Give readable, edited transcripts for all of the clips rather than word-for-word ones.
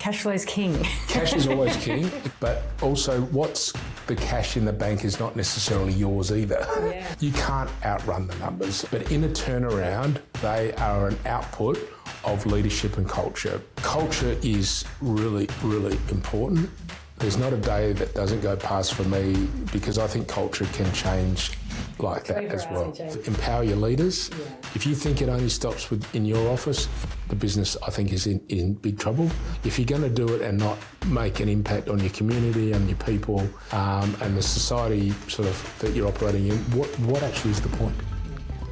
Cash flow is king. Cash is always king, but also what's the cash in the bank is not necessarily yours either. Yeah. You can't outrun the numbers, but in a turnaround, they are an output of leadership and culture. Culture is really, really important. There's not a day that doesn't go past for me because I think culture can change like that as well. Empower your leaders. Yeah. If you think it only stops in your office, the business, I think, is in big trouble. If you're going to do it and not make an impact on your community and your people and the society sort of that you're operating in, what actually is the point?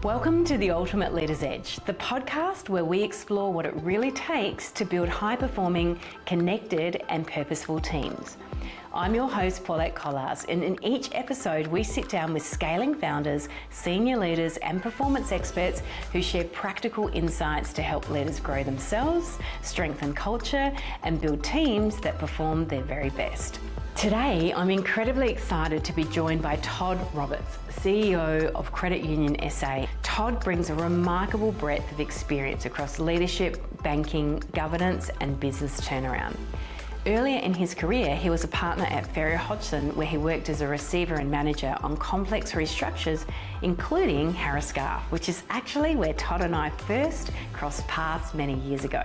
Welcome to The Ultimate Leader's Edge, the podcast where we explore what it really takes to build high-performing, connected and purposeful teams. I'm your host, Paulette Kolarz, and in each episode we sit down with scaling founders, senior leaders and performance experts who share practical insights to help leaders grow themselves, strengthen culture and build teams that perform their very best. Today, I'm incredibly excited to be joined by Todd Roberts, CEO of Credit Union SA. Todd brings a remarkable breadth of experience across leadership, banking, governance, and business turnaround. Earlier in his career, he was a partner at Ferrier Hodgson, where he worked as a receiver and manager on complex restructures, including Harris Scarfe, which is actually where Todd and I first crossed paths many years ago.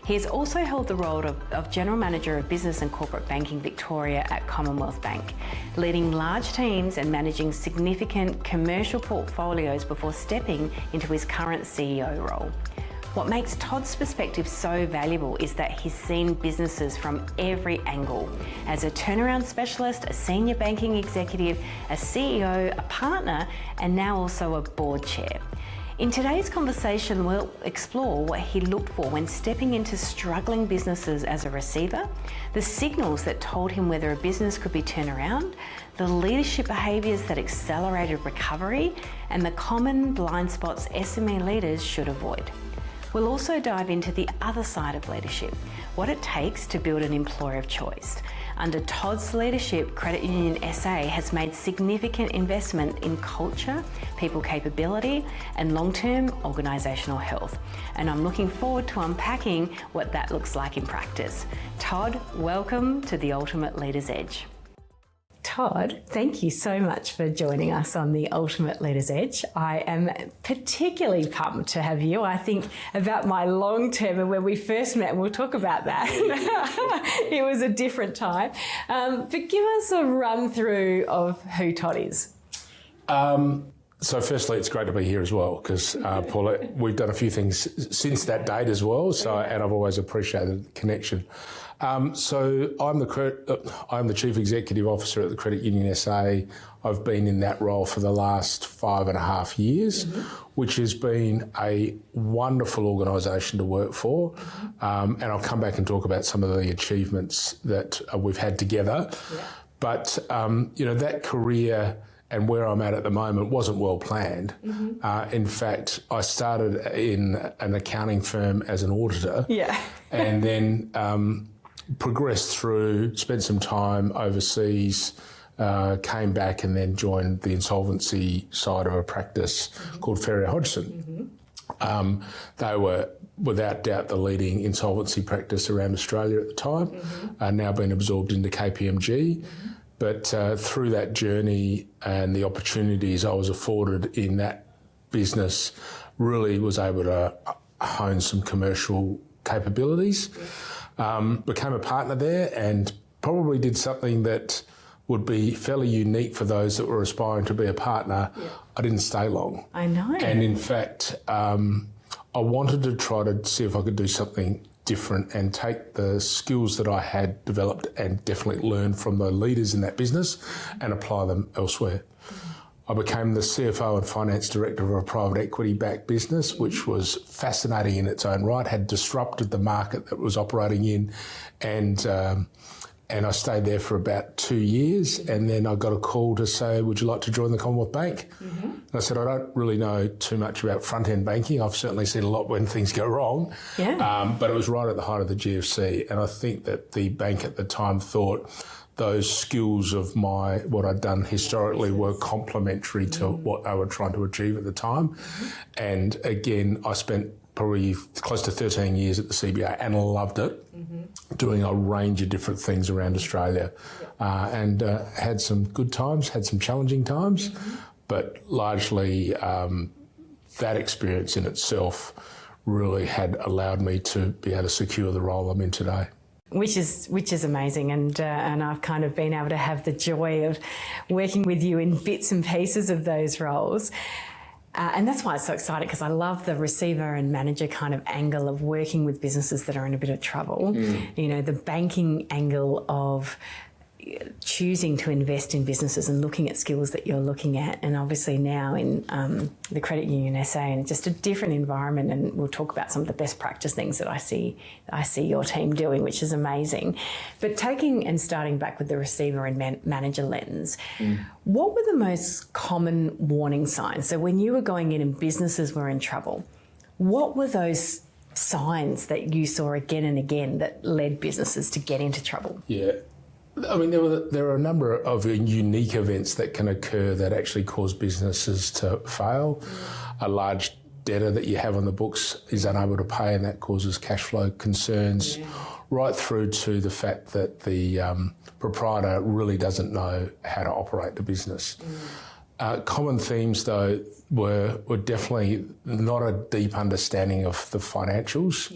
He has also held the role of General Manager of Business and Corporate Banking Victoria at Commonwealth Bank, leading large teams and managing significant commercial portfolios before stepping into his current CEO role. What makes Todd's perspective so valuable is that he's seen businesses from every angle. As a turnaround specialist, a senior banking executive, a CEO, a partner, and now also a board chair. In today's conversation, we'll explore what he looked for when stepping into struggling businesses as a receiver, the signals that told him whether a business could be turned around, the leadership behaviours that accelerated recovery, and the common blind spots SME leaders should avoid. We'll also dive into the other side of leadership, what it takes to build an employer of choice. Under Todd's leadership, Credit Union SA has made significant investment in culture, people capability, and long-term organisational health. And I'm looking forward to unpacking what that looks like in practice. Todd, welcome to The Ultimate Leader's Edge. Todd, thank you so much for joining us on The Ultimate Leader's Edge. I am particularly pumped to have you. I think about my long term and when we first met, and we'll talk about that. It was a different time. But give us a run through of who Todd is. So firstly, it's great to be here as well because, Paulette, we've done a few things since that date as well, and I've always appreciated the connection. So I'm the Chief Executive Officer at the Credit Union SA. I've been in that role for the last 5.5 years, which has been a wonderful organisation to work for. And I'll come back and talk about some of the achievements that we've had together. Yeah. But, that career and where I'm at the moment wasn't well planned. In fact, I started in an accounting firm as an auditor and then progressed through, spent some time overseas, came back and then joined the insolvency side of a practice called Ferrier Hodgson. They were without doubt the leading insolvency practice around Australia at the time, now been absorbed into KPMG. But through that journey and the opportunities I was afforded in that business, really was able to hone some commercial capabilities. Became a partner there and probably did something that would be fairly unique for those that were aspiring to be a partner. Yeah. I didn't stay long. I know. And in fact, I wanted to try to see if I could do something different and take the skills that I had developed and definitely learned from the leaders in that business and apply them elsewhere. I became the CFO and finance director of a private equity-backed business, which was fascinating in its own right, had disrupted the market that was operating in, and I stayed there for about 2 years, and then I got a call to say, would you like to join the Commonwealth Bank? And I said, I don't really know too much about front-end banking. I've certainly seen a lot when things go wrong, but it was right at the height of the GFC, and I think that the bank at the time thought those skills of what I'd done historically were complementary to what they were trying to achieve at the time. And again, I spent probably close to 13 years at the CBA and loved it, doing a range of different things around Australia, and had some good times, had some challenging times, but largely that experience in itself really had allowed me to be able to secure the role I'm in today. Which is amazing, and I've kind of been able to have the joy of working with you in bits and pieces of those roles. And that's why it's so exciting, because I love the receiver and manager kind of angle of working with businesses that are in a bit of trouble. You know, the banking angle of choosing to invest in businesses and looking at skills that you're looking at, and obviously now in the Credit Union SA, and just a different environment, and we'll talk about some of the best practice things that I see your team doing, which is amazing. But taking and starting back with the receiver and manager lens, what were the most common warning signs? So when you were going in and businesses were in trouble, what were those signs that you saw again and again that led businesses to get into trouble? Yeah. I mean, there are a number of unique events that can occur that actually cause businesses to fail. A large debtor that you have on the books is unable to pay, and that causes cash flow concerns, right through to the fact that the proprietor really doesn't know how to operate the business. Common themes, though, were definitely not a deep understanding of the financials.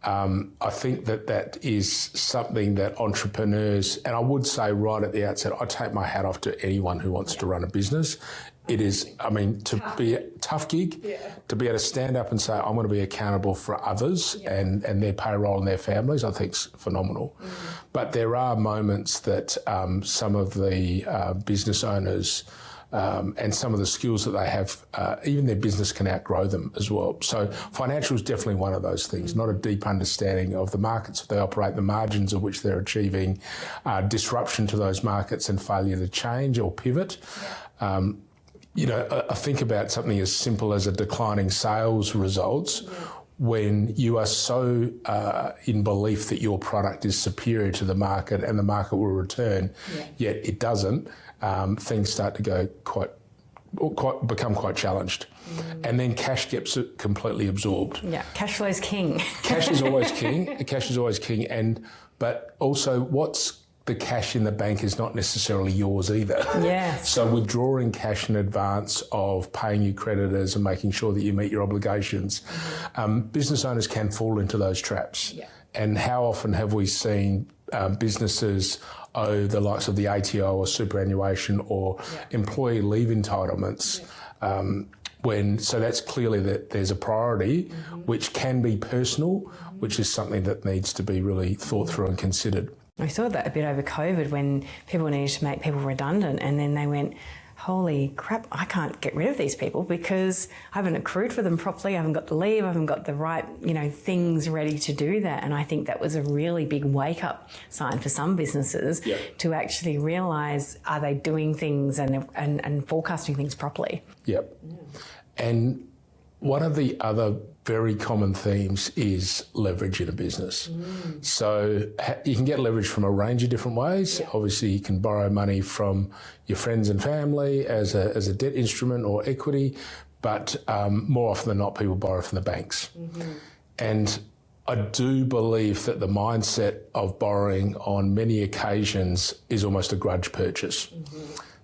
I think that is something that entrepreneurs, and I would say right at the outset, I take my hat off to anyone who wants to run a business. It is, I mean, to be a tough gig, to be able to stand up and say, I'm going to be accountable for others and their payroll and their families, I think is phenomenal. But there are moments that some of the business owners and some of the skills that they have, even their business can outgrow them as well. So financial is definitely one of those things, not a deep understanding of the markets that they operate, the margins of which they're achieving, disruption to those markets and failure to change or pivot. You know, I think about something as simple as a declining sales results. When you are so in belief that your product is superior to the market and the market will return, yet it doesn't, things start to go become quite challenged. And then cash gets completely absorbed. Yeah, cash flow is king. Cash is always king. Cash is always king. But also what's the cash in the bank is not necessarily yours either. So withdrawing cash in advance of paying your creditors and making sure that you meet your obligations, business owners can fall into those traps. And how often have we seen businesses owe the likes of the ATO or superannuation or employee leave entitlements so that's clearly that there's a priority which can be personal, which is something that needs to be really thought through and considered. We saw that a bit over COVID when people needed to make people redundant, and then they went, holy crap, I can't get rid of these people because I haven't accrued for them properly, I haven't got the leave, I haven't got the right, things ready to do that. And I think that was a really big wake-up sign for some businesses to actually realise, are they doing things and forecasting things properly? And one of the other very common themes is leverage in a business. So you can get leverage from a range of different ways. Obviously, you can borrow money from your friends and family as a debt instrument or equity, but more often than not, people borrow from the banks. And I do believe that the mindset of borrowing on many occasions is almost a grudge purchase.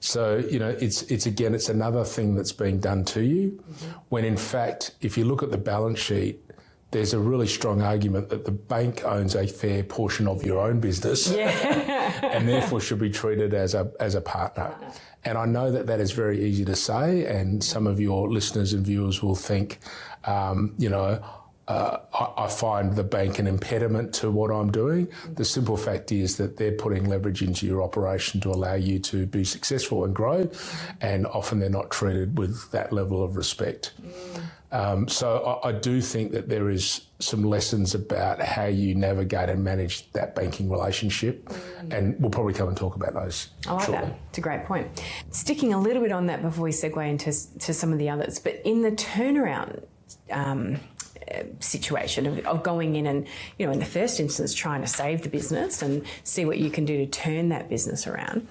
So, it's another thing that's being done to you, when in fact, if you look at the balance sheet, there's a really strong argument that the bank owns a fair portion of your own business and therefore should be treated as a partner. And I know that is very easy to say, and some of your listeners and viewers will think, I find the bank an impediment to what I'm doing. The simple fact is that they're putting leverage into your operation to allow you to be successful and grow, and often they're not treated with that level of respect. So I do think that there is some lessons about how you navigate and manage that banking relationship, and we'll probably come and talk about those shortly. That. It's a great point. Sticking a little bit on that before we segue into some of the others, but in the turnaround situation of going in and, in the first instance, trying to save the business and see what you can do to turn that business around,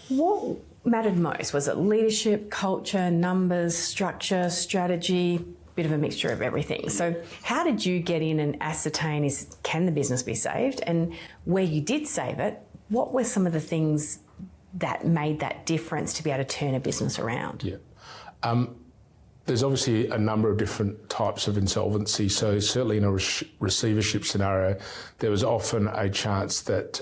what mattered most? Was it leadership, culture, numbers, structure, strategy, bit of a mixture of everything. So how did you get in and ascertain can the business be saved? And where you did save it, what were some of the things that made that difference to be able to turn a business around? Yeah. There's obviously a number of different types of insolvency. So certainly in a receivership scenario, there was often a chance that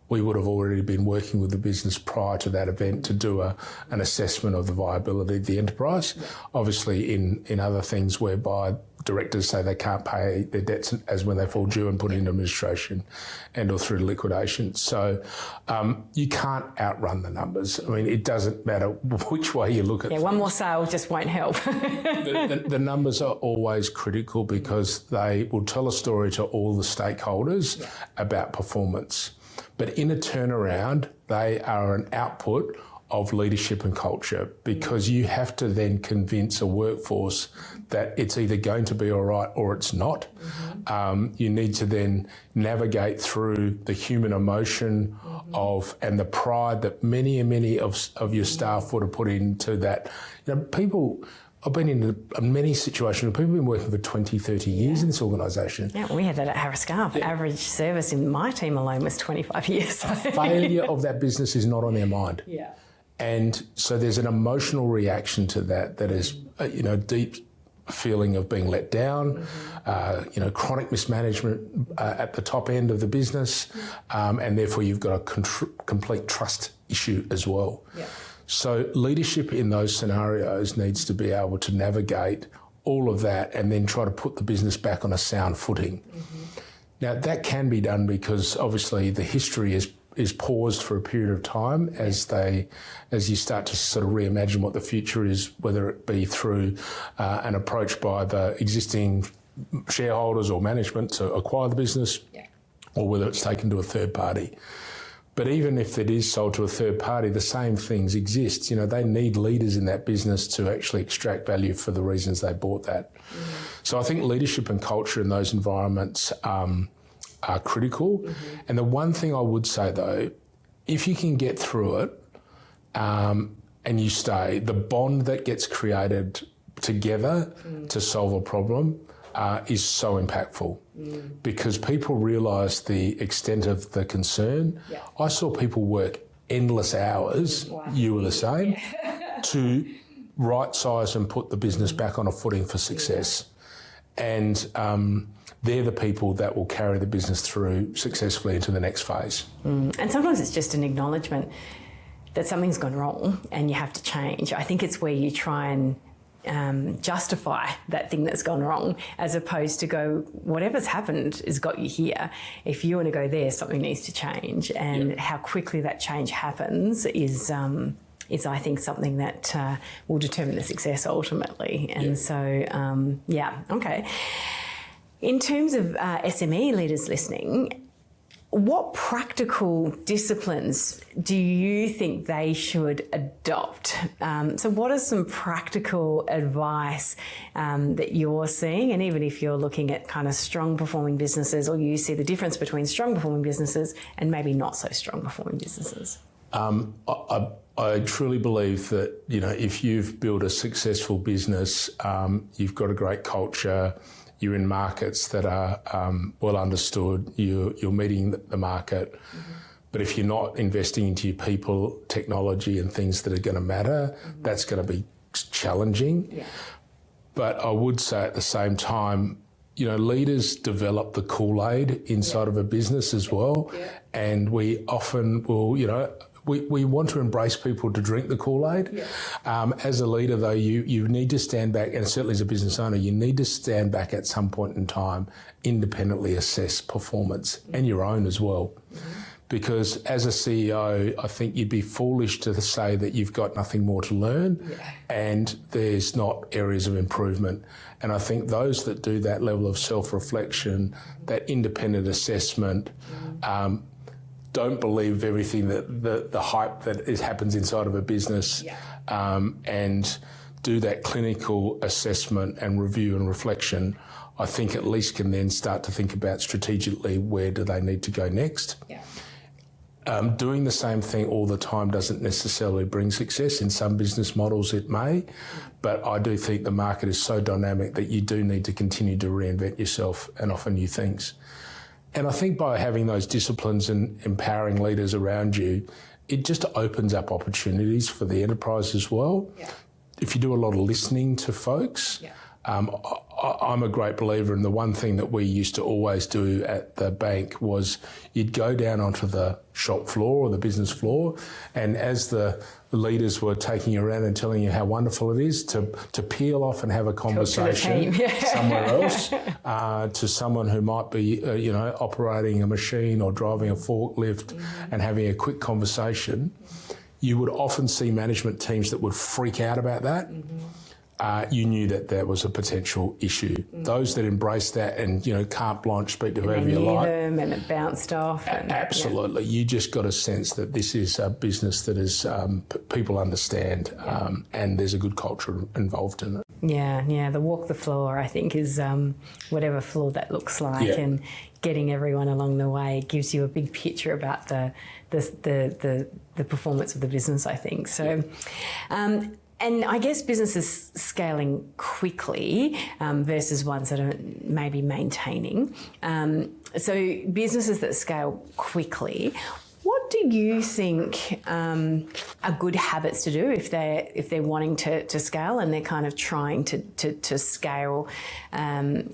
we would have already been working with the business prior to that event to do an assessment of the viability of the enterprise. Yeah. Obviously in other things whereby directors say they can't pay their debts as when they fall due and put it into administration and or through liquidation. So you can't outrun the numbers. I mean, it doesn't matter which way you look at it. Yeah, one more sale just won't help. The numbers are always critical because they will tell a story to all the stakeholders about performance. But in a turnaround, they are an output of leadership and culture, because you have to then convince a workforce that it's either going to be all right or it's not. Mm-hmm. You need to then navigate through the human emotion and the pride that many of your staff would have put into that. People, I've been in many situations where people have been working for 20, 30 years in this organisation. Yeah, we had that at Harris Scarf. The average service in my team alone was 25 years. Failure of that business is not on their mind. Yeah. And so there's an emotional reaction to that is, deep feeling of being let down, chronic mismanagement at the top end of the business, and therefore you've got a complete trust issue as well. Yeah. So leadership in those scenarios needs to be able to navigate all of that and then try to put the business back on a sound footing. Mm-hmm. Now, that can be done because obviously the history is paused for a period of time as you start to sort of reimagine what the future is, whether it be through an approach by the existing shareholders or management to acquire the business, or whether it's taken to a third party. But even if it is sold to a third party, the same things exist. They need leaders in that business to actually extract value for the reasons they bought that. Mm-hmm. So I think leadership and culture in those environments are critical. Mm-hmm. And the one thing I would say, though, if you can get through it and you stay, the bond that gets created together to solve a problem is so impactful because people realise the extent of the concern. Yeah. I saw people work endless hours, you were the same, to right-size and put the business back on a footing for success. And they're the people that will carry the business through successfully into the next phase. And sometimes it's just an acknowledgement that something's gone wrong and you have to change. I think it's where you try and justify that thing that's gone wrong, as opposed to go, whatever's happened has got you here. If you want to go there, something needs to change. And how quickly that change happens is I think, something that will determine the success ultimately. And so, okay. In terms of SME leaders listening, what practical disciplines do you think they should adopt? So what are some practical advice that you're seeing? And even if you're looking at kind of strong performing businesses, or you see the difference between strong performing businesses and maybe not so strong performing businesses? I truly believe that, if you've built a successful business, you've got a great culture, you're in markets that are well understood, you're meeting the market. Mm-hmm. But if you're not investing into your people, technology and things that are going to matter, that's going to be challenging. Yeah. But I would say at the same time, leaders develop the Kool-Aid inside of a business as well. Yeah. And we often will, we want to embrace people to drink the Kool-Aid. Yeah. As a leader, though, you need to stand back, and certainly as a business owner, you need to stand back at some point in time, independently assess performance and your own as well. Mm-hmm. Because as a CEO, I think you'd be foolish to say that you've got nothing more to learn and there's not areas of improvement. And I think those that do that level of self-reflection, that independent assessment, don't believe everything that the hype that happens inside of a business, and do that clinical assessment and review and reflection, I think at least can then start to think about strategically where do they need to go next. Yeah. Doing the same thing all the time doesn't necessarily bring success. In some business models it may, but I do think the market is so dynamic that you do need to continue to reinvent yourself and offer new things. And I think by having those disciplines and empowering leaders around you, it just opens up opportunities for the enterprise as well. Yeah. If you do a lot of listening to folks, I'm a great believer in the one thing that we used to always do at the bank was you'd go down onto the shop floor or the business floor, and as the leaders were taking you around and telling you how wonderful it is to peel off and have a conversation somewhere else, to someone who might be, operating a machine or driving a forklift and having a quick conversation, you would often see management teams that would freak out about that. You knew that there was a potential issue. Those that embrace that and, carte blanche, speak to whoever you like. Them and it bounced off. Absolutely. You just got a sense that this is a business that is people understand and there's a good culture involved in it. Yeah. The walk the floor, I think, is whatever floor that looks like, and getting everyone along the way gives you a big picture about the performance of the business, I think. So. And I guess businesses scaling quickly versus ones that are maybe maintaining. So businesses that scale quickly, what do you think are good habits to do if they're wanting to scale and they're kind of trying to scale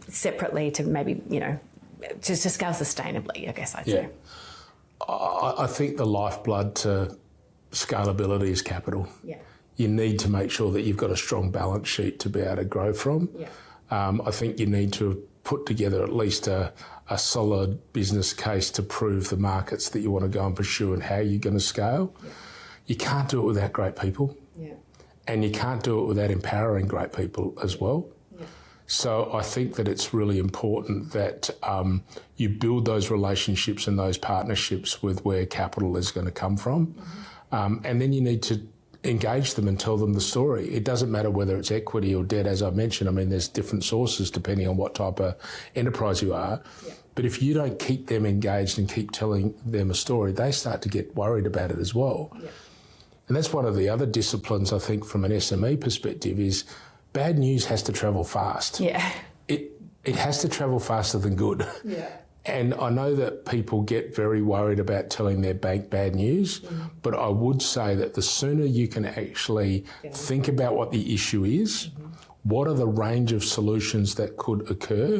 separately to maybe, to scale sustainably, I guess I'd say. I think the lifeblood to scalability is capital. Yeah. You need to make sure that you've got a strong balance sheet to be able to grow from. Yeah. I think you need to put together at least a solid business case to prove the markets that you want to go and pursue and how you're going to scale. Yeah. You can't do it without great people. Yeah. And you can't do it without empowering great people as well. Yeah. So I think that it's really important that you build those relationships and those partnerships with where capital is going to come from. And then you need to engage them and tell them the story. It doesn't matter whether it's equity or debt, as I mentioned. I mean, there's different sources depending on what type of enterprise you are. Yeah. But if you don't keep them engaged and keep telling them a story, they start to get worried about it as well. Yeah. And that's one of the other disciplines, I think, from an SME perspective, is bad news has to travel fast. Yeah. It has to travel faster than good. Yeah. And I know that people get very worried about telling their bank bad news, but I would say that the sooner you can actually think about what the issue is, what are the range of solutions that could occur,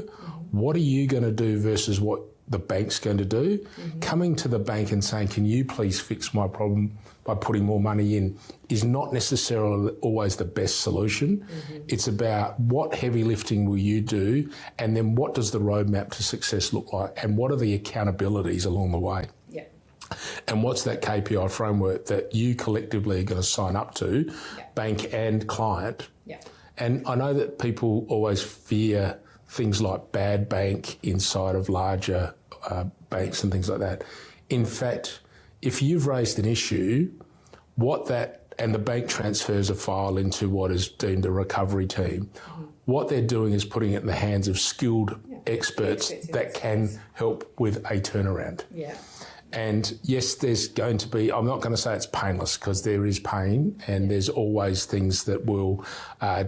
what are you going to do versus what the bank's going to do, coming to the bank and saying, can you please fix my problem by putting more money in, is not necessarily always the best solution. It's about what heavy lifting will you do, and then what does the roadmap to success look like, and what are the accountabilities along the way. Yeah. And what's that KPI framework that you collectively are going to sign up to, bank and client. Yeah. And I know that people always fear things like bad bank inside of larger banks and things like that. In fact, if you've raised an issue, and the bank transfers a file into what is deemed a recovery team, what they're doing is putting it in the hands of skilled experts that can help with a turnaround. Yeah. And yes, there's going to be, I'm not going to say it's painless, because there is pain and there's always things that will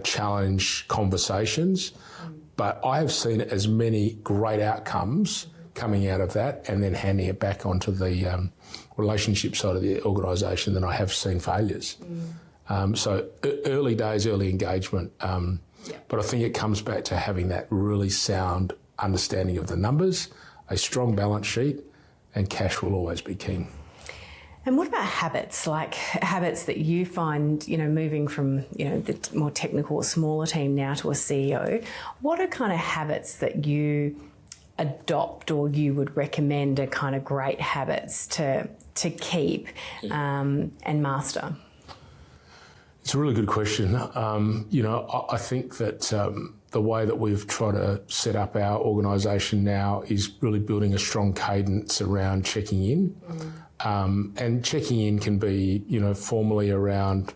challenge conversations. But I have seen as many great outcomes coming out of that and then handing it back onto the relationship side of the organisation than I have seen failures. So early days, early engagement. But I think it comes back to having that really sound understanding of the numbers, a strong balance sheet, and cash will always be king. And what about habits, like habits that you find, moving from, the more technical, smaller team now to a CEO? What are kind of habits that you adopt or you would recommend are kind of great habits to keep and master? It's a really good question. I think that the way that we've tried to set up our organisation now is really building a strong cadence around checking in. And checking in can be, formally around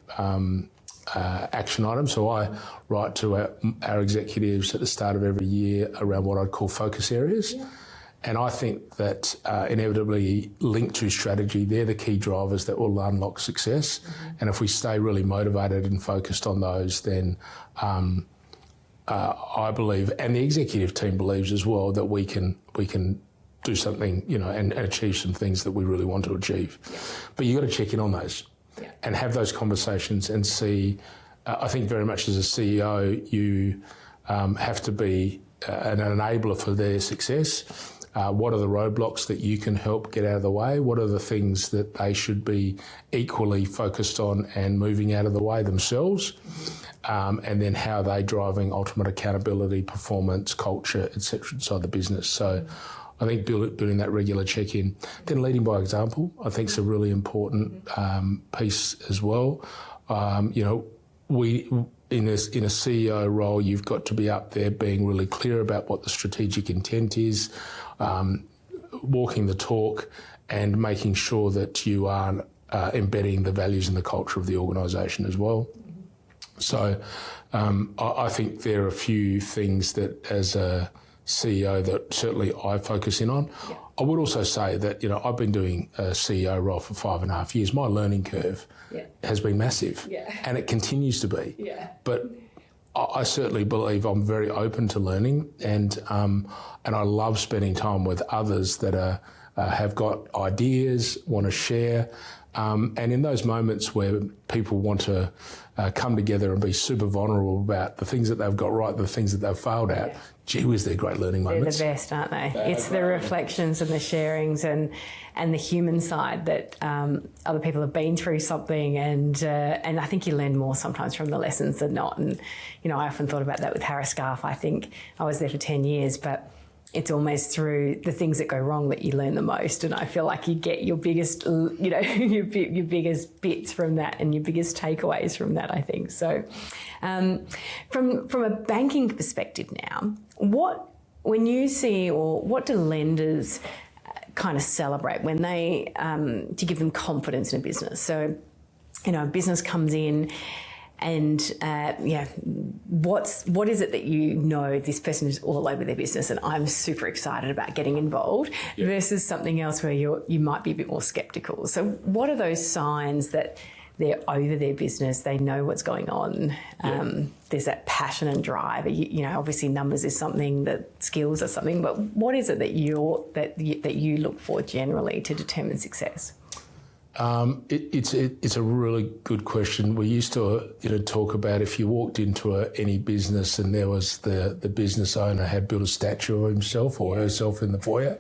action items. So I write to our executives at the start of every year around what I'd call focus areas. Yeah. And I think that inevitably linked to strategy, they're the key drivers that will unlock success. And if we stay really motivated and focused on those, then I believe, and the executive team believes as well, that we can do something, and achieve some things that we really want to achieve. But you've got to check in on those and have those conversations and see. I think very much as a CEO, you have to be an enabler for their success. What are the roadblocks that you can help get out of the way? What are the things that they should be equally focused on and moving out of the way themselves? And then how are they driving ultimate accountability, performance, culture, etc. inside the business. So I think building that regular check-in. Then leading by example, I think is a really important piece as well. We in a CEO role, you've got to be up there being really clear about what the strategic intent is, walking the talk and making sure that you are embedding the values and the culture of the organisation as well. So I think there are a few things that as a CEO that certainly I focus in on. Yeah. I would also say that, I've been doing a CEO role for 5.5 years. My learning curve has been massive and it continues to be. Yeah. But I certainly believe I'm very open to learning and I love spending time with others that have got ideas, want to share. And in those moments where people want to come together and be super vulnerable about the things that they've got right, the things that they've failed at, gee whiz, they're great learning moments. They're the best, aren't they? It's the reflections and the sharings and the human side that other people have been through something and I think you learn more sometimes from the lessons than not. And, I often thought about that with Harris Scarf. I think I was there for 10 years, but it's almost through the things that go wrong that you learn the most. And I feel like you get your biggest, your biggest bits from that and your biggest takeaways from that, I think. So from a banking perspective now, when you see, or what do lenders kind of celebrate when they, to give them confidence in a business? So, a business comes in and what is it that this person is all over their business and I'm super excited about getting involved versus something else where you might be a bit more skeptical. So what are those signs that they're over their business, they know what's going on, there's that passion and drive? Obviously numbers is something, that skills are something, but what is it that you look for generally to determine success? It's a really good question. We used to talk about if you walked into any business and there was the business owner had built a statue of himself or herself in the foyer,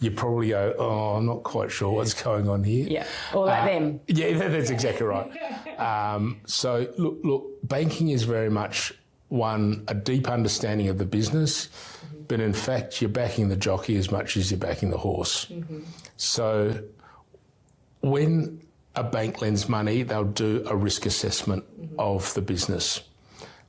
you probably go, oh, I'm not quite sure what's going on here. Yeah, or like them. Yeah, that's exactly right. So look, banking is very much a deep understanding of the business, but in fact you're backing the jockey as much as you're backing the horse. So when a bank lends money, they'll do a risk assessment of the business.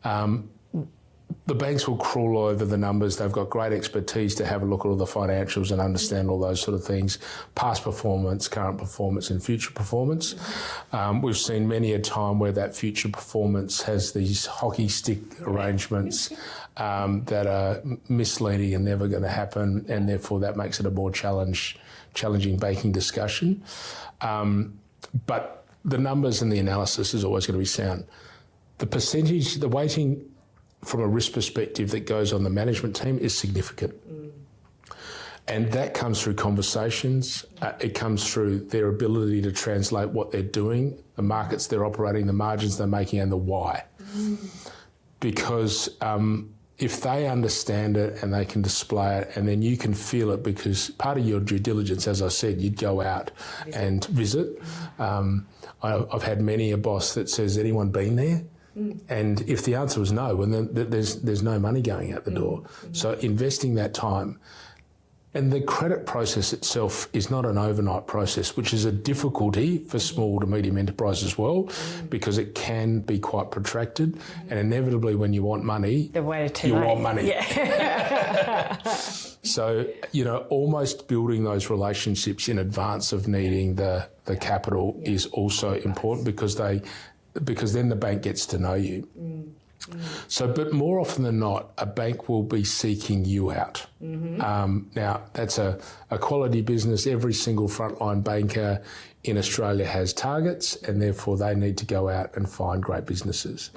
The banks will crawl over the numbers. They've got great expertise to have a look at all the financials and understand all those sort of things, past performance, current performance and future performance. We've seen many a time where that future performance has these hockey stick arrangements that are misleading and never going to happen, and therefore that makes it a more challenging banking discussion. But the numbers and the analysis is always going to be sound. The percentage, the weighting from a risk perspective that goes on the management team is significant. And that comes through conversations. It comes through their ability to translate what they're doing, the markets they're operating, the margins they're making, and the why. Because if they understand it and they can display it, and then you can feel it, because part of your due diligence, as I said, you'd go out and visit. I've had many a boss that says, anyone been there? And if the answer was no, well, then there's no money going out the door. So investing that time. And the credit process itself is not an overnight process, which is a difficulty for small to medium enterprise as well, because it can be quite protracted. And inevitably, when you want money, you want money. Yeah. So, almost building those relationships in advance of needing the capital is also important, because then the bank gets to know you. So, but more often than not, a bank will be seeking you out. Now, that's a quality business. Every single frontline banker in Australia has targets, and therefore they need to go out and find great businesses.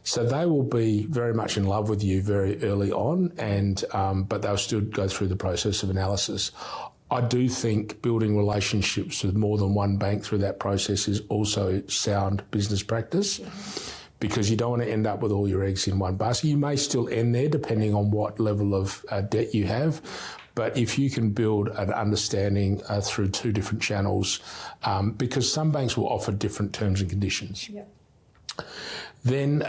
So they will be very much in love with you very early on, and but they'll still go through the process of analysis. I do think building relationships with more than one bank through that process is also sound business practice. Because you don't want to end up with all your eggs in one basket. You may still end there depending on what level of debt you have, but if you can build an understanding through two different channels, because some banks will offer different terms and conditions. Then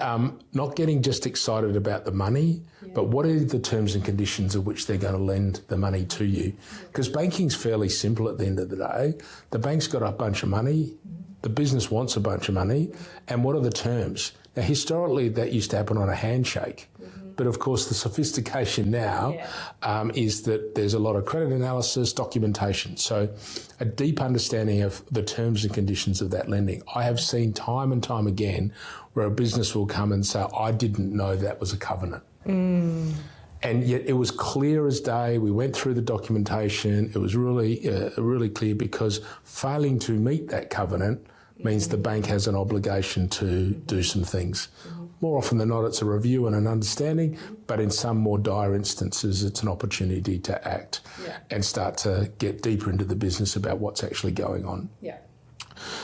not getting just excited about the money, but what are the terms and conditions of which they're going to lend the money to you? Because banking's fairly simple at the end of the day. The bank's got a bunch of money, the business wants a bunch of money, and what are the terms? Now, historically, that used to happen on a handshake. But of course, the sophistication now is that there's a lot of credit analysis, documentation. So a deep understanding of the terms and conditions of that lending. I have seen time and time again where a business will come and say, I didn't know that was a covenant. And yet it was clear as day. We went through the documentation. It was really clear, because failing to meet that covenant means the bank has an obligation to do some things. More often than not, it's a review and an understanding, but in some more dire instances, it's an opportunity to act and start to get deeper into the business about what's actually going on.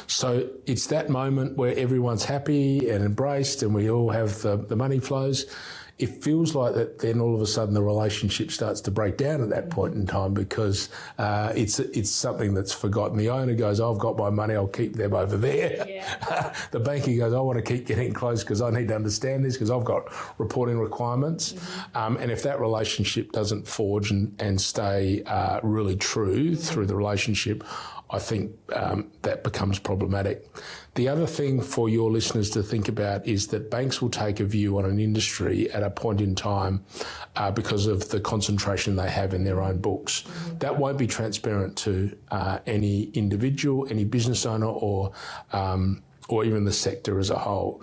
So it's that moment where everyone's happy and embraced and we all have the money flows. It feels like that then all of a sudden the relationship starts to break down at that point in time, because it's something that's forgotten. The owner goes, I've got my money, I'll keep them over there. The banker goes, I want to keep getting close because I need to understand this because I've got reporting requirements. And if that relationship doesn't forge and stay really true through the relationship, I think that becomes problematic. The other thing for your listeners to think about is that banks will take a view on an industry at a point in time because of the concentration they have in their own books. That won't be transparent to any individual, any business owner, or even the sector as a whole.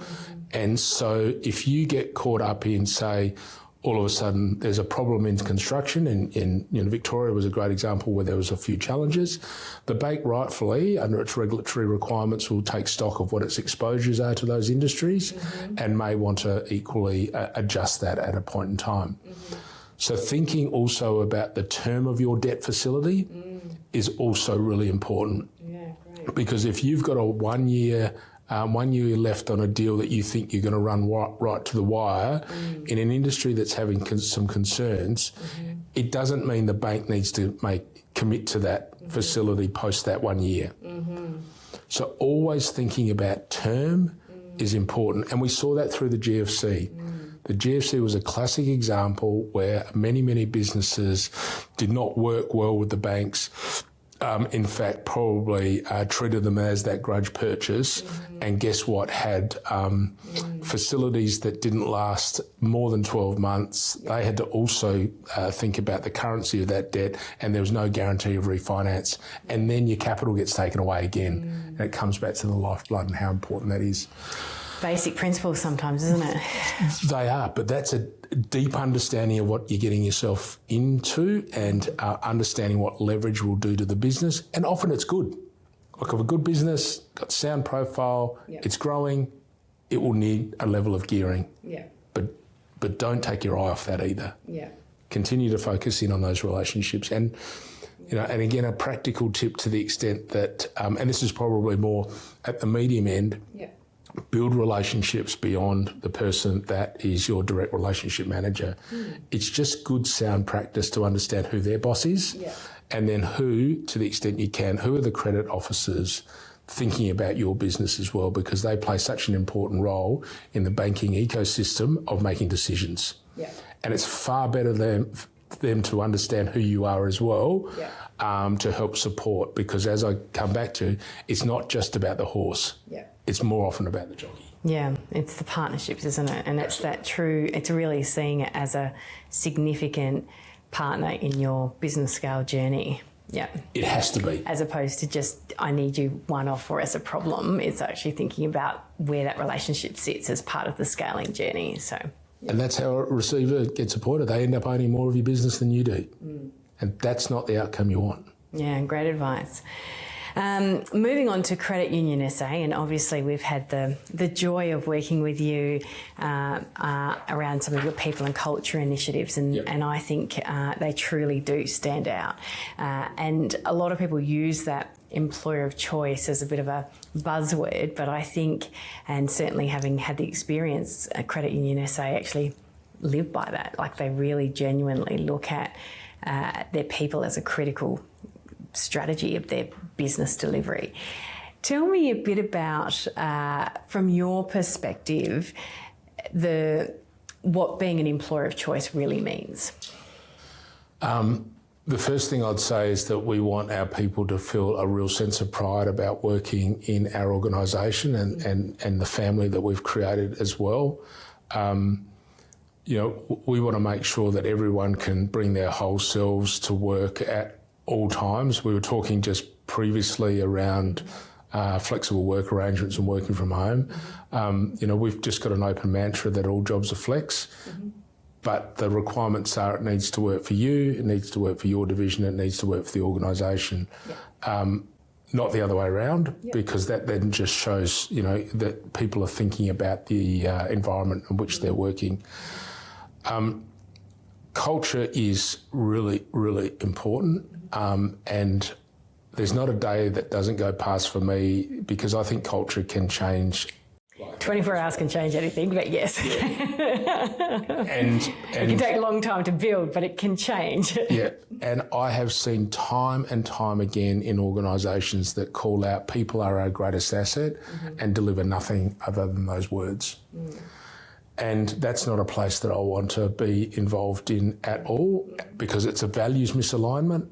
And so if you get caught up in, say, all of a sudden there's a problem in construction, in Victoria was a great example where there was a few challenges. The bank rightfully, under its regulatory requirements, will take stock of what its exposures are to those industries and may want to equally adjust that at a point in time. So thinking also about the term of your debt facility is also really important. Because if you've got a 1 year left on a deal that you think you're going to run right to the wire in an industry that's having some concerns, it doesn't mean the bank needs to commit to that facility post that 1 year. So always thinking about term is important. And we saw that through the GFC. The GFC was a classic example where many businesses did not work well with the banks. In fact, probably treated them as that grudge purchase, and guess what? Had facilities that didn't last more than 12 months. They had to also think about the currency of that debt, and there was no guarantee of refinance. And then your capital gets taken away again, and it comes back to the lifeblood and how important that is. Basic principles sometimes, isn't it? They are, but that's a deep understanding of what you're getting yourself into, and understanding what leverage will do to the business. And often it's good. Like if a good business, got sound profile, it's growing, it will need a level of gearing. But don't take your eye off that either. Continue to focus in on those relationships. And and again, a practical tip to the extent that, and this is probably more at the medium end, build relationships beyond the person that is your direct relationship manager. It's just good sound practice to understand who their boss is, and then who, to the extent you can, who are the credit officers thinking about your business as well, because they play such an important role in the banking ecosystem of making decisions. And it's far better than them to understand who you are as well, to help support, because as I come back to, it's not just about the horse. It's more often about the jockey. Yeah, it's the partnerships, isn't it? And it's that true, it's really seeing it as a significant partner in your business scale journey. Yeah. It has to be. As opposed to just, I need you one-off or as a problem. It's actually thinking about where that relationship sits as part of the scaling journey. So, and that's how a receiver gets appointed. They end up owning more of your business than you do. And that's not the outcome you want. Yeah, great advice. Moving on to Credit Union SA, and obviously we've had the joy of working with you around some of your people and culture initiatives, and I think they truly do stand out. And a lot of people use that employer of choice as a bit of a buzzword, but I think, and certainly having had the experience, Credit Union SA actually live by that. Like, they really genuinely look at their people as a critical strategy of their business delivery. Tell me a bit about, from your perspective, what being an employer of choice really means. The first thing I'd say is that we want our people to feel a real sense of pride about working in our organisation and the family that we've created as well. We want to make sure that everyone can bring their whole selves to work at all times. We were talking just previously around flexible work arrangements and working from home. We've just got an open mantra that all jobs are flex, but the requirements are it needs to work for you, it needs to work for your division, it needs to work for the organisation. Not the other way around, because that then just shows, that people are thinking about the environment in which they're working. Culture is really, really important. And there's not a day that doesn't go past for me, because I think culture can change. 24 hours can change anything, but yes. And it can take a long time to build, but it can change. Yeah, and I have seen time and time again in organisations that call out people are our greatest asset and deliver nothing other than those words. And that's not a place that I want to be involved in at all, because it's a values misalignment,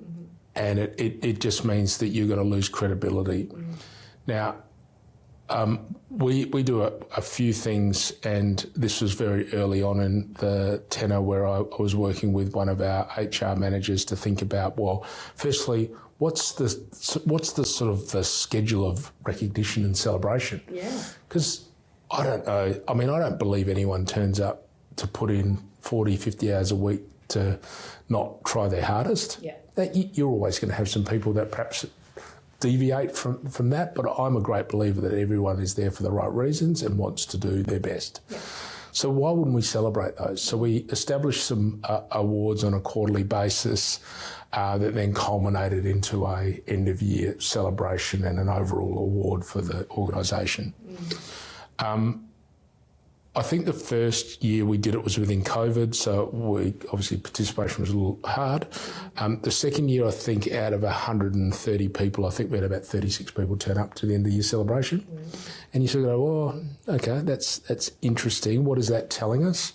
and it just means that you're going to lose credibility. Now, we do a few things, and this was very early on in the tenor where I was working with one of our HR managers to think about, well, firstly, what's the sort of the schedule of recognition and celebration? Yeah. Because I don't know. I mean, I don't believe anyone turns up to put in 40, 50 hours a week to not try their hardest. Yeah. You're always going to have some people that perhaps deviate from that, but I'm a great believer that everyone is there for the right reasons and wants to do their best. Yeah. So why wouldn't we celebrate those? So we established some awards on a quarterly basis that then culminated into a end-of-year celebration and an overall award for the organisation. I think the first year we did it was within COVID, so obviously participation was a little hard. The second year, I think out of 130 people, I think we had about 36 people turn up to the end of the year celebration. And you sort of go, well, okay, that's interesting. What is that telling us?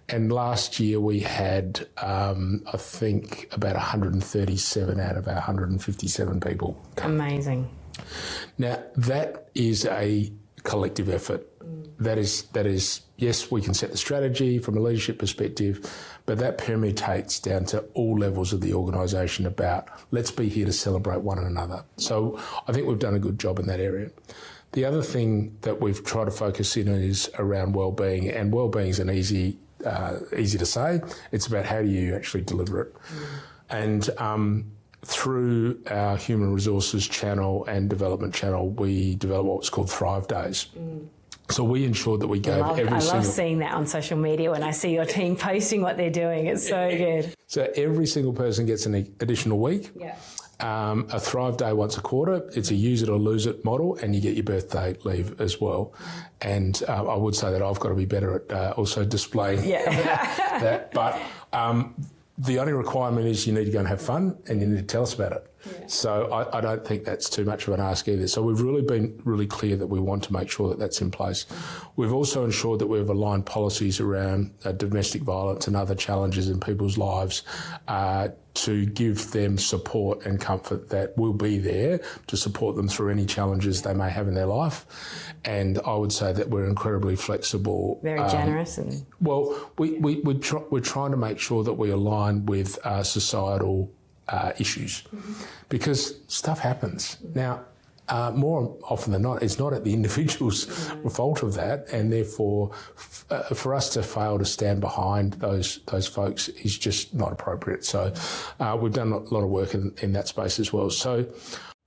And last year we had, I think, about 137 out of our 157 people come. Amazing. Now, that is a collective effort. That is, yes, we can set the strategy from a leadership perspective, but that permutates down to all levels of the organisation about let's be here to celebrate one another. So I think we've done a good job in that area. The other thing that we've tried to focus in on is around wellbeing, and wellbeing is an easy to say. It's about how do you actually deliver it. And through our human resources channel and development channel, we developed what's called Thrive Days. So we ensured that we gave I love seeing that on social media when I see your team posting what they're doing. It's so good. So every single person gets an additional week. Yeah. A Thrive Day once a quarter. It's a use it or lose it model, and you get your birthday leave as well. And I would say that I've got to be better at also displaying that. But the only requirement is you need to go and have fun, and you need to tell us about it. Yeah. So I don't think that's too much of an ask either. So we've really been really clear that we want to make sure that that's in place. We've also ensured that we've aligned policies around domestic violence and other challenges in people's lives to give them support and comfort that we'll be there to support them through any challenges they may have in their life. And I would say that we're incredibly flexible. Very generous. Well, we're trying to make sure that we align with societal issues, because stuff happens. Now, more often than not, it's not at the individual's fault of that, and therefore, for us to fail to stand behind those folks is just not appropriate. So, we've done a lot of work in that space as well. So.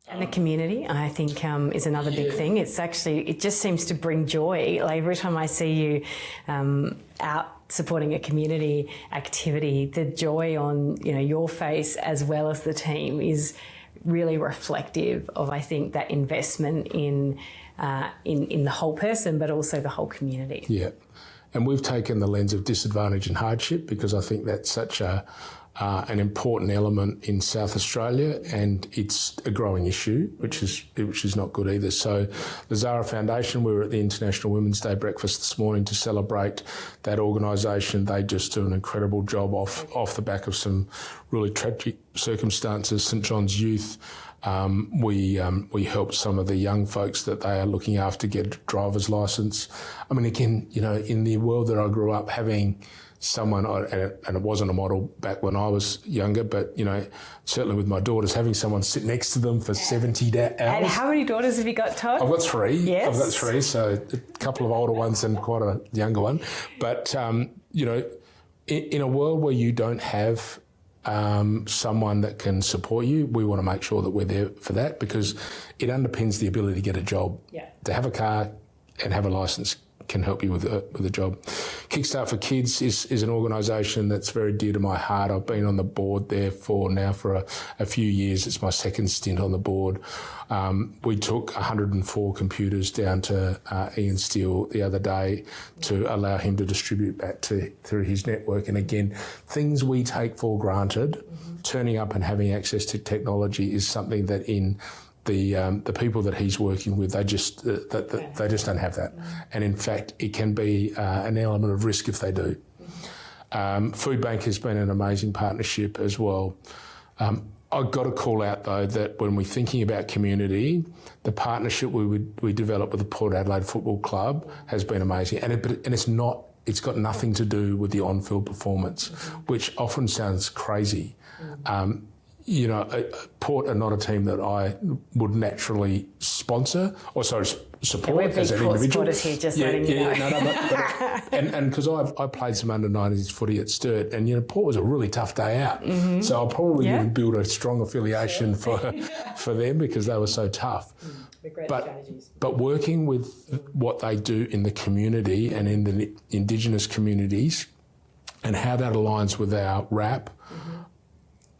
And the community, I think, is another big thing. It just seems to bring joy. Like every time I see you out supporting a community activity, the joy on your face as well as the team is really reflective of, I think, that investment in the whole person, but also the whole community. Yeah, and we've taken the lens of disadvantage and hardship because I think that's such an important element in South Australia, and it's a growing issue, which is not good either. So the Zara Foundation, we were at the International Women's Day breakfast this morning to celebrate that organisation. They just do an incredible job off the back of some really tragic circumstances. St John's Youth, we help some of the young folks that they are looking after get a driver's licence. I mean, again, in the world that I grew up, having someone, and it wasn't a model back when I was younger, but, certainly with my daughters, having someone sit next to them for 70 hours. And how many daughters have you got, Todd? I've got 3. Yes. I've got 3, so a couple of older ones and quite a younger one. But, in a world where you don't have someone that can support you, we want to make sure that we're there for that, because it underpins the ability to get a job. Yeah. To have a car and have a licence can help you with a job. Kickstart for Kids is an organisation that's very dear to my heart. I've been on the board there for a few years. It's my second stint on the board. We took 104 computers down to Ian Steele the other day to allow him to distribute back through his network. And again, things we take for granted, turning up and having access to technology is something that in the people that he's working with, they just don't have that. And in fact, it can be an element of risk if they do. Food Bank has been an amazing partnership as well. I've got to call out though that when we're thinking about community, the partnership we developed with the Port Adelaide Football Club has been amazing, and it's got nothing to do with the on-field performance, which often sounds crazy. Port are not a team that I would naturally sponsor or support as an individual. Here, just letting you know. And because I played some under-19s footy at Sturt, and Port was a really tough day out, so I probably would build a strong affiliation for them because they were so tough. But working with what they do in the community and in the Indigenous communities, and how that aligns with our RAP.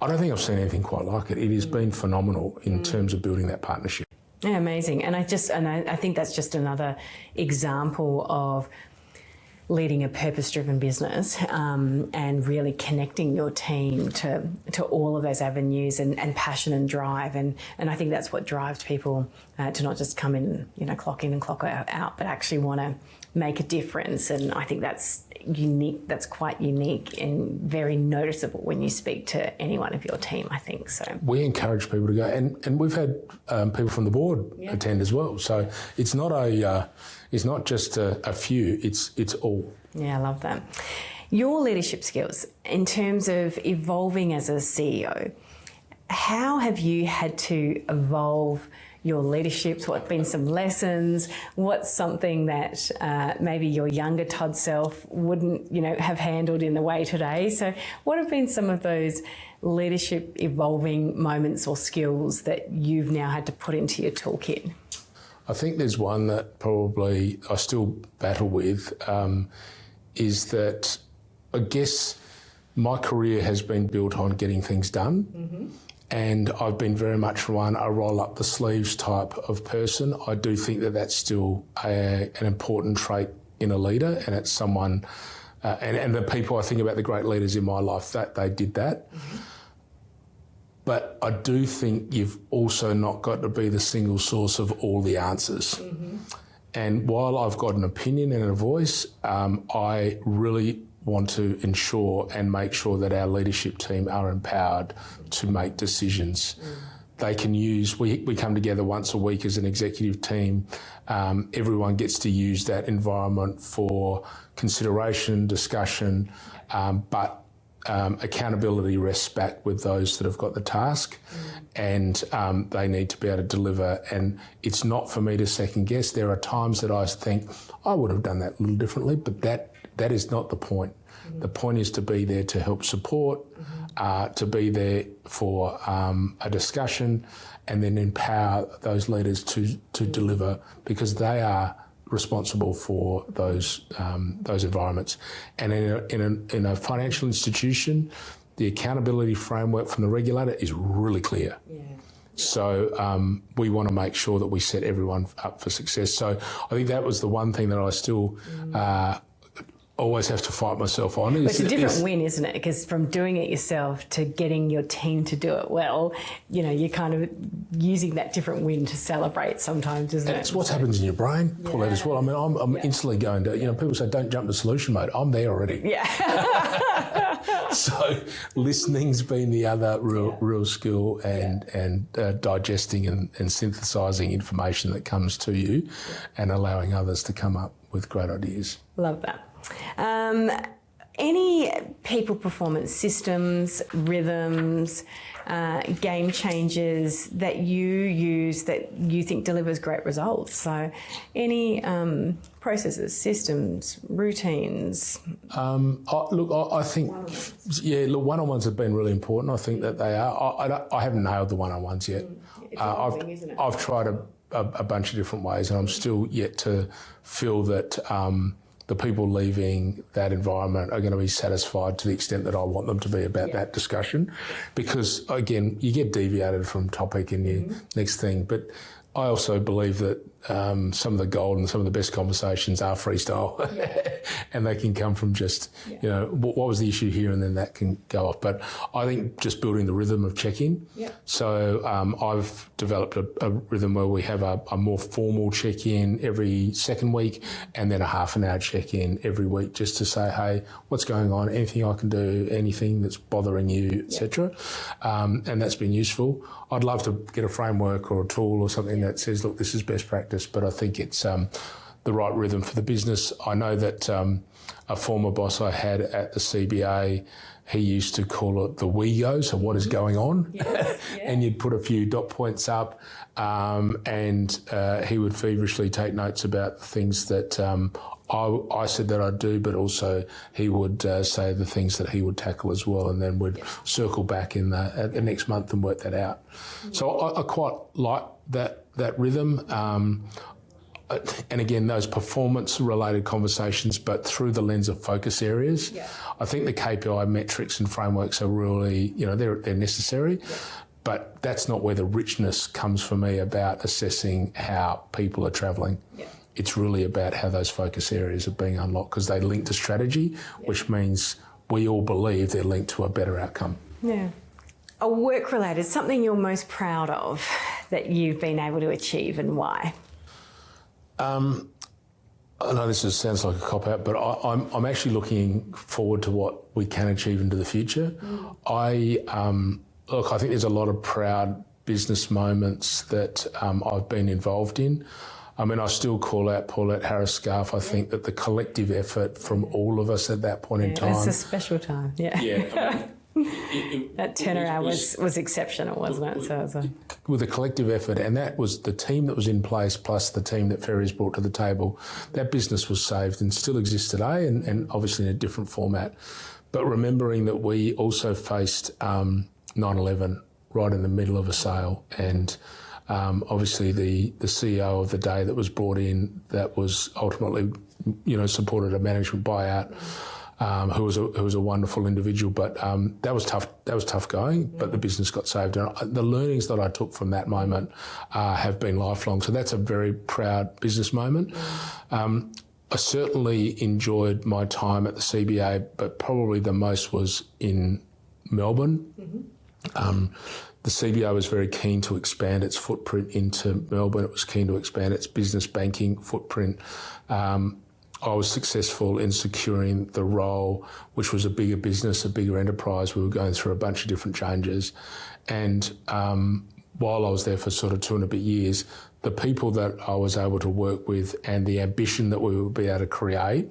I don't think I've seen anything quite like it. It has been phenomenal in terms of building that partnership. Yeah, amazing. And I think that's just another example of leading a purpose-driven business and really connecting your team to all of those avenues and passion and drive. And I think that's what drives people to not just come in, clock in and clock out, but actually want to make a difference. And I think that's unique. That's quite unique and very noticeable when you speak to anyone of your team, I think. So we encourage people to go, and we've had people from the board attend as well. So it's not just a few. It's all. Yeah, I love that. Your leadership skills in terms of evolving as a CEO. How have you had to evolve your leadership? What have been some lessons? What's something that maybe your younger Todd self wouldn't, have handled in the way today? So what have been some of those leadership evolving moments or skills that you've now had to put into your toolkit? I think there's one that probably I still battle with, is that I guess my career has been built on getting things done. And I've been very much a roll up the sleeves type of person. I do think that that's still an important trait in a leader, and it's someone, and the people I think about, the great leaders in my life, that they did that. But I do think you've also not got to be the single source of all the answers. And while I've got an opinion and a voice, I really want to ensure and make sure that our leadership team are empowered to make decisions. They can use, we come together once a week as an executive team. Everyone gets to use that environment for consideration, discussion, but accountability rests back with those that have got the task, and they need to be able to deliver. And it's not for me to second guess. There are times that I think I would have done that a little differently, but that is not the point. The point is to be there to help support, to be there for a discussion, and then empower those leaders to deliver, because they are responsible for those environments. And in a financial institution, the accountability framework from the regulator is really clear. Yeah. So we want to make sure that we set everyone up for success. So I think that was the one thing that I still always have to fight myself on. It's a different win, isn't it? Because from doing it yourself to getting your team to do it well, you're kind of using that different win to celebrate sometimes, isn't it? It's what happens in your brain, Paulette, as well. I mean, I'm instantly going to, people say don't jump to solution mode. I'm there already. Yeah. So listening's been the other real skill, and digesting and synthesising information that comes to you, and allowing others to come up with great ideas. Love that. Any people performance systems, rhythms, game changers that you use that you think delivers great results? So any processes, systems, routines? I think, one-on-ones have been really important. I think that they are. I haven't nailed the one-on-ones yet. I've tried a bunch of different ways, and I'm still yet to feel that the people leaving that environment are going to be satisfied to the extent that I want them to be about that discussion. Because, again, you get deviated from topic in your next thing. But I also believe that some of the gold and some of the best conversations are freestyle, and they can come from just, what was the issue here, and then that can go off. But I think just building the rhythm of check-in. Yeah. So I've developed a rhythm where we have a more formal check-in every second week, and then a half an hour check-in every week, just to say, hey, what's going on, anything I can do, anything that's bothering you, etc. And that's been useful. I'd love to get a framework or a tool or something that says, look, this is best practice, but I think it's the right rhythm for the business. I know that a former boss I had at the CBA, he used to call it the we go, so what is going on? And you'd put a few dot points up, and he would feverishly take notes about the things that I said that I'd do, but also he would say the things that he would tackle as well, and then we'd circle back in the next month and work that out. So I quite like that rhythm. And again, those performance-related conversations, but through the lens of focus areas. Yeah. I think the KPI metrics and frameworks are really, they're necessary. Yeah. But that's not where the richness comes for me about assessing how people are travelling. Yeah. It's really about how those focus areas are being unlocked, because they link to strategy, which means we all believe they're linked to a better outcome. Yeah. A work-related, something you're most proud of that you've been able to achieve, and why? I know this sounds like a cop-out, but I'm actually looking forward to what we can achieve into the future. I think there's a lot of proud business moments that I've been involved in. I mean, I still call out Paulette Harris Scarf. I think that the collective effort from all of us at that point in time. It's a special time, that turnaround was exceptional, wasn't it? So with a collective effort, and that was the team that was in place plus the team that Ferry's brought to the table, that business was saved and still exists today, and obviously in a different format. But remembering that we also faced 9/11 right in the middle of a sale, and obviously the CEO of the day that was brought in, that was ultimately, supported a management buyout. Who was a wonderful individual, but that was tough. That was tough going, but the business got saved. And the learnings that I took from that moment have been lifelong. So that's a very proud business moment. I certainly enjoyed my time at the CBA, but probably the most was in Melbourne. The CBA was very keen to expand its footprint into Melbourne. It was keen to expand its business banking footprint. I was successful in securing the role, which was a bigger business, a bigger enterprise. We were going through a bunch of different changes. And while I was there for sort of 2 and a bit years, the people that I was able to work with and the ambition that we would be able to create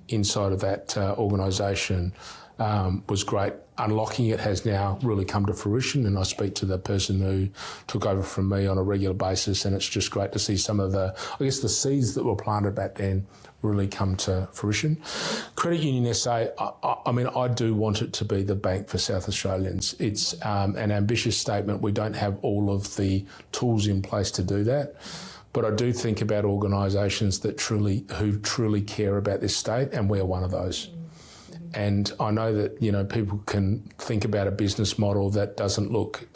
inside of that organisation was great. Unlocking it has now really come to fruition, and I speak to the person who took over from me on a regular basis, and it's just great to see some of the seeds that were planted back then really come to fruition. Credit Union SA, I mean, I do want it to be the bank for South Australians. It's an ambitious statement. We don't have all of the tools in place to do that. But I do think about organisations who truly care about this state, and we're one of those. And I know that, people can think about a business model that doesn't look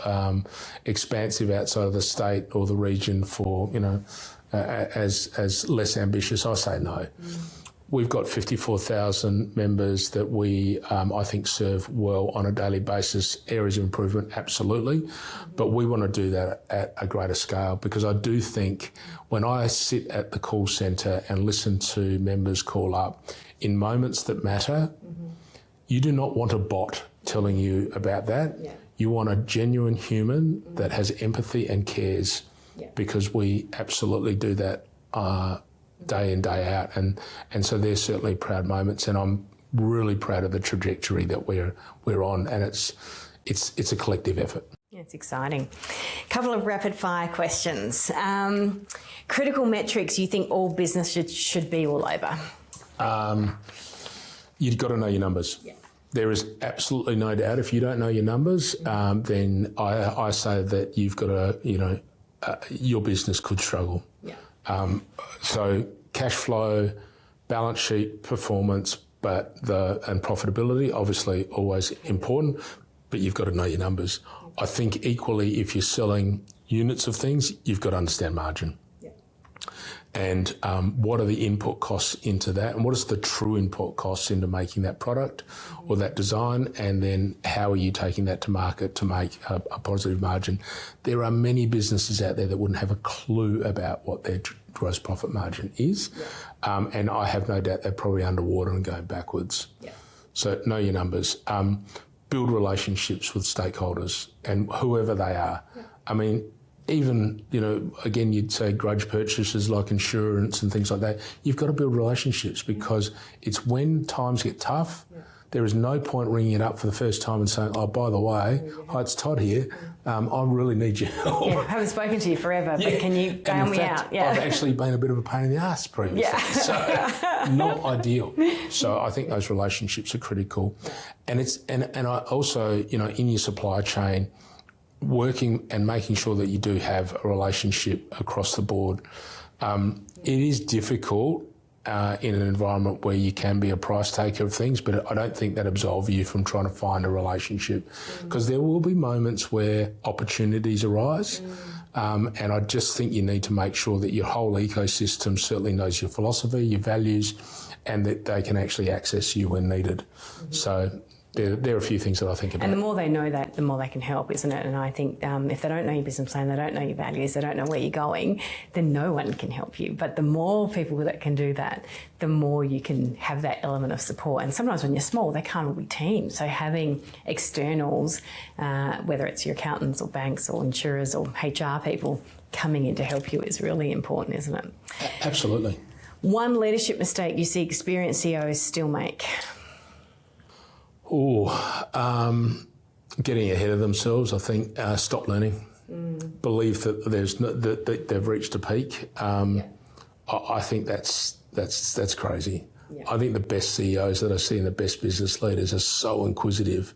expansive outside of the state or the region for, as less ambitious. I say no. We've got 54,000 members that we, I think, serve well on a daily basis. Areas of improvement, absolutely. But we want to do that at a greater scale, because I do think when I sit at the call centre and listen to members call up in moments that matter, you do not want a bot telling you about that. Yeah. You want a genuine human that has empathy and cares, because we absolutely do that day in, day out. And so they're certainly proud moments, and I'm really proud of the trajectory that we're on, and it's a collective effort. Yeah, it's exciting. A couple of rapid fire questions. Critical metrics you think all business should be all over? You've got to know your numbers. Yeah. There is absolutely no doubt. If you don't know your numbers, then I say that you've got to, your business could struggle. Yeah. So cash flow, balance sheet, performance, and profitability, obviously always important, but you've got to know your numbers. I think equally, if you're selling units of things, you've got to understand margin. And what are the input costs into that, and what is the true input costs into making that product or that design, and then how are you taking that to market to make a positive margin? There are many businesses out there that wouldn't have a clue about what their gross profit margin is, and I have no doubt they're probably underwater and going backwards. Yeah. So know your numbers. Build relationships with stakeholders and whoever they are. Yeah. I mean, even, again, you'd say grudge purchases like insurance and things like that. You've got to build relationships, because it's when times get tough, there is no point ringing it up for the first time and saying, oh, by the way, hi, it's Todd here. I really need your help. Yeah, I haven't spoken to you forever, but can you bail me out? Yeah. I've actually been a bit of a pain in the ass previously. Yeah. So not ideal. So I think those relationships are critical. And I also, in your supply chain, working and making sure that you do have a relationship across the board. It is difficult in an environment where you can be a price taker of things, but I don't think that absolves you from trying to find a relationship, because there will be moments where opportunities arise. And I just think you need to make sure that your whole ecosystem certainly knows your philosophy, your values, and that they can actually access you when needed. So there are a few things that I think about. And the more they know that, the more they can help, isn't it? And I think if they don't know your business plan, they don't know your values, they don't know where you're going, then no one can help you. But the more people that can do that, the more you can have that element of support. And sometimes when you're small, they can't all be teams. So having externals, whether it's your accountants or banks or insurers or HR people coming in to help you, is really important, isn't it? Absolutely. One leadership mistake you see experienced CEOs still make? Getting ahead of themselves. I think stop learning. Believe that that they've reached a peak. I think that's crazy. Yeah. I think the best CEOs that I see and the best business leaders are so inquisitive.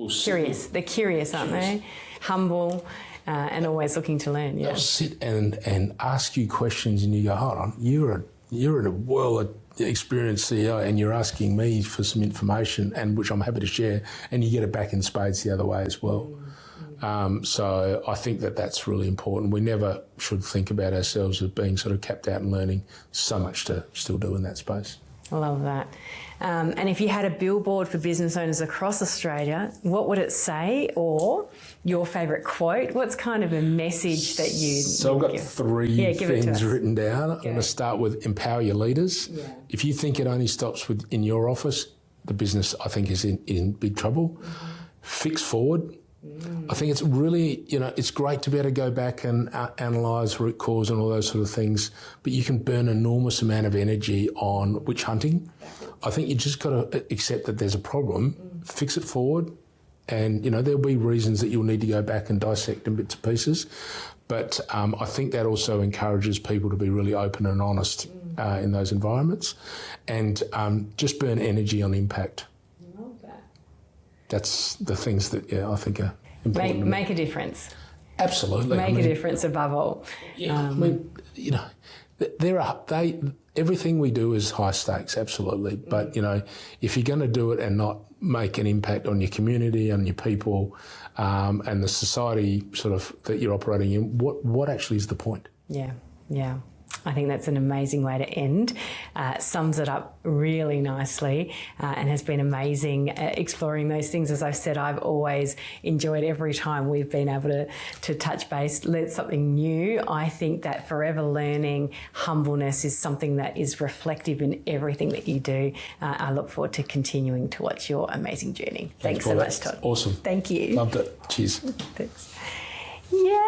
Curious. They're curious, aren't they? Humble and always looking to learn. Yeah. They'll sit and ask you questions, and you go, hold on, you're a well-experienced CEO, and you're asking me for some information, and which I'm happy to share, and you get it back in spades the other way as well. So I think that's really important. We never should think about ourselves as being sort of capped out and learning. So much to still do in that space. I love that. And if you had a billboard for business owners across Australia, what would it say, or your favourite quote? What's kind of a message that you... So I've got three things written down. I'm going to start with empower your leaders. Yeah. If you think it only stops in your office, the business, I think, is in big trouble. Fix forward. I think it's really, it's great to be able to go back and analyse root cause and all those sort of things, but you can burn an enormous amount of energy on witch hunting. I think you just got to accept that there's a problem, fix it forward. And, there'll be reasons that you'll need to go back and dissect in bits and pieces. But I think that also encourages people to be really open and honest in those environments, and just burn energy on impact. I love that. That's the things that, I think are important. Make a difference. Absolutely. Make a difference above all. Yeah, everything we do is high stakes, absolutely. But, if you're going to do it and not make an impact on your community, on your people, and the society sort of that you're operating in, what actually is the point? Yeah. I think that's an amazing way to end. Sums it up really nicely, and has been amazing exploring those things. As I've said, I've always enjoyed every time we've been able to touch base, learn something new. I think that forever learning, humbleness is something that is reflective in everything that you do. I look forward to continuing to watch your amazing journey. Thanks so much, Todd. Awesome. Thank you. Loved it. Cheers. Thanks. Yeah.